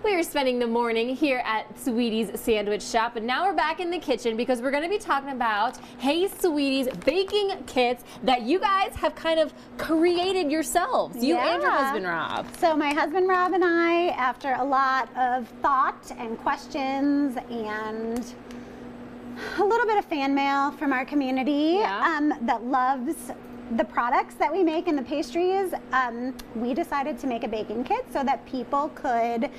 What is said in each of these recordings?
We are spending the morning here at Sweetie's Sandwich Shop, and now we're back in the kitchen because we're going to be talking about Hey Sweetie's baking kits that you guys have kind of created yourselves, you and your husband Rob. So my husband Rob and I, after a lot of thought and questions and a little bit of fan mail from our community that loves the products that we make and the pastries, we decided to make a baking kit so that people could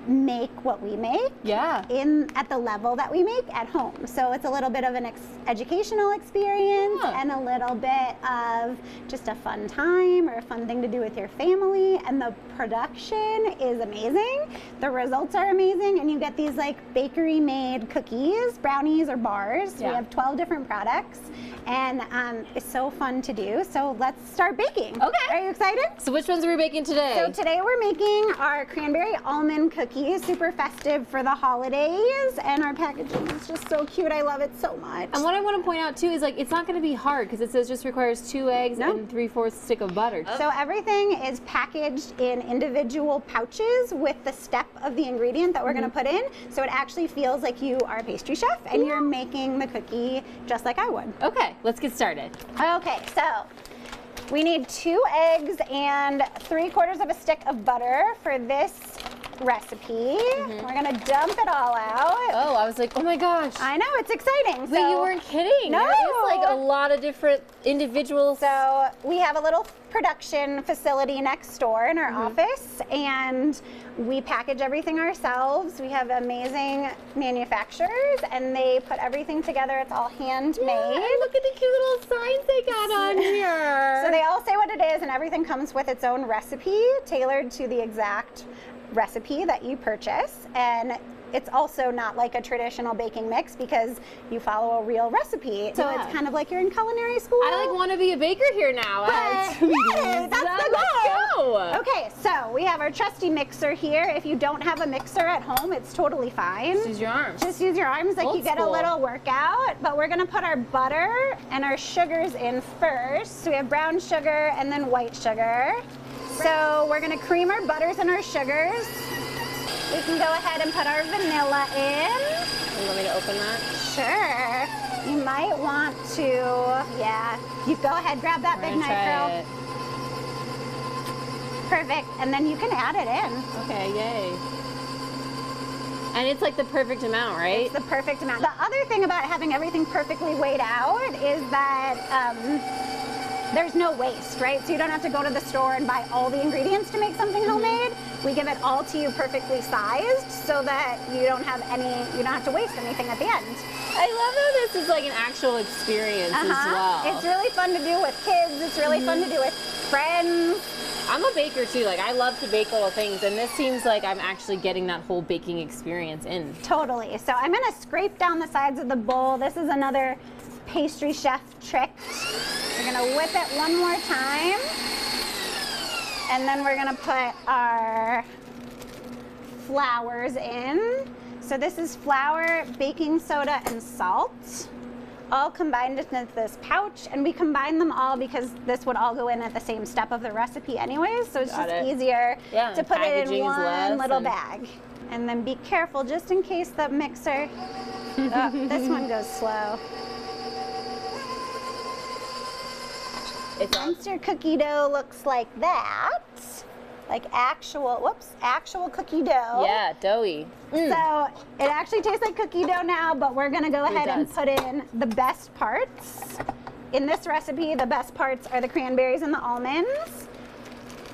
make what we make at the level that we make at home. So it's a little bit of an educational experience and a little bit of just a fun time or a fun thing to do with your family. And the production is amazing. The results are amazing, and you get these like bakery made cookies, brownies, or bars. We have 12 different products, and it's so fun to do. So let's start baking. Okay. Are you excited? So which ones are we baking today? So today we're making our cranberry almond cookies, super festive for the holidays, and our packaging is just so cute. I love it so much. And what I want to point out too is like it's not going to be hard because it says just requires 2 eggs and 3/4 stick of butter. So everything is packaged in individual pouches with the step of the ingredient that we're going to put in, so it actually feels like you are a pastry chef and you're making the cookie just like I would. Okay, let's get started. Okay, so we need 2 eggs and 3/4 of a stick of butter for this recipe. We're gonna dump it all out. Oh, I was like, oh my gosh. I know, it's exciting. Wait, you weren't kidding. No. There is like a lot of different individuals. So we have a little production facility next door in our office, and we package everything ourselves. We have amazing manufacturers, and they put everything together. It's all handmade. And look at the cute little signs they got on here. So they all say what it is, and everything comes with its own recipe, tailored to the exact recipe that you purchase. And it's also not like a traditional baking mix because you follow a real recipe. So it's kind of like you're in culinary school. I like want to be a baker here now. That's the goal. Let's go. Okay, so we have our trusty mixer here. If you don't have a mixer at home, it's totally fine. Just use your arms. Just use your arms, like you get a little workout. But we're gonna put our butter and our sugars in first. So we have brown sugar and then white sugar. So we're gonna cream our butters and our sugars. We can go ahead and put our vanilla in. You want me to open that? Sure. You might want to, you go ahead, grab that big knife, girl. Perfect, and then you can add it in. Okay, yay. And it's like the perfect amount, right? It's the perfect amount. The other thing about having everything perfectly weighed out is that there's no waste, right? So you don't have to go to the store and buy all the ingredients to make something homemade. We give it all to you perfectly sized so that you don't have to waste anything at the end. I love how this is like an actual experience as well. It's really fun to do with kids. It's really fun to do with friends. I'm a baker too. Like I love to bake little things, and this seems like I'm actually getting that whole baking experience in. Totally. So I'm gonna scrape down the sides of the bowl. This is another pastry chef trick. We're gonna whip it one more time. And then we're gonna put our flours in. So this is flour, baking soda, and salt, all combined into this pouch. And we combine them all because this would all go in at the same step of the recipe anyways. So it's easier to put it in one little bag. And then be careful just in case the mixer, this one goes slow. Once your cookie dough looks like that, like actual cookie dough. Yeah, doughy. So it actually tastes like cookie dough now, but we're gonna go ahead and put in the best parts. In this recipe, the best parts are the cranberries and the almonds.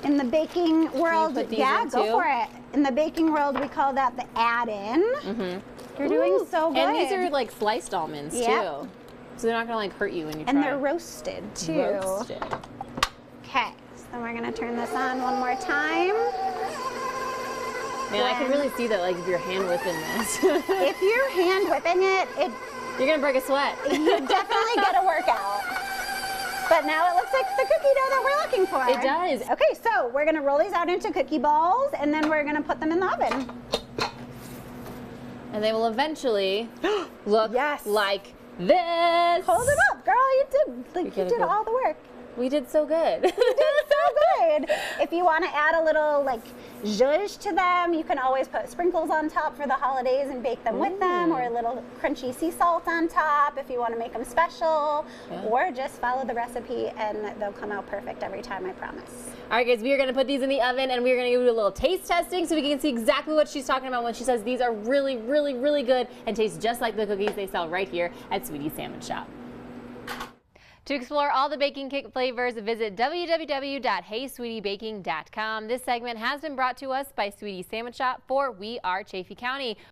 In the baking world, go for it. In the baking world, we call that the add-in. You're doing so good. And these are like sliced almonds too. So they're not gonna like hurt you when you try. And they're roasted too. Roasted. Okay, so we're gonna turn this on one more time. Man, I can really see that like if you're hand whipping this. If you're hand whipping it, you're gonna break a sweat. You definitely get a workout. But now it looks like the cookie dough that we're looking for. It does. Okay, so we're gonna roll these out into cookie balls, and then we're gonna put them in the oven. And they will eventually look like this. Hold it up, girl. You did all the work. We did so good. We did so good. If you want to add a little zhuzh to them. You can always put sprinkles on top for the holidays and bake them with them, or a little crunchy sea salt on top if you want to make them special, or just follow the recipe and they'll come out perfect every time, I promise. All right, guys, we are going to put these in the oven and we're going to do a little taste testing so we can see exactly what she's talking about when she says these are really, really, really good and taste just like the cookies they sell right here at Sweetie's Sandwich Shop. To explore all the baking kit flavors, visit www.heysweetiebaking.com. This segment has been brought to us by Sweetie's Sandwich Shop for We Are Chaffee County.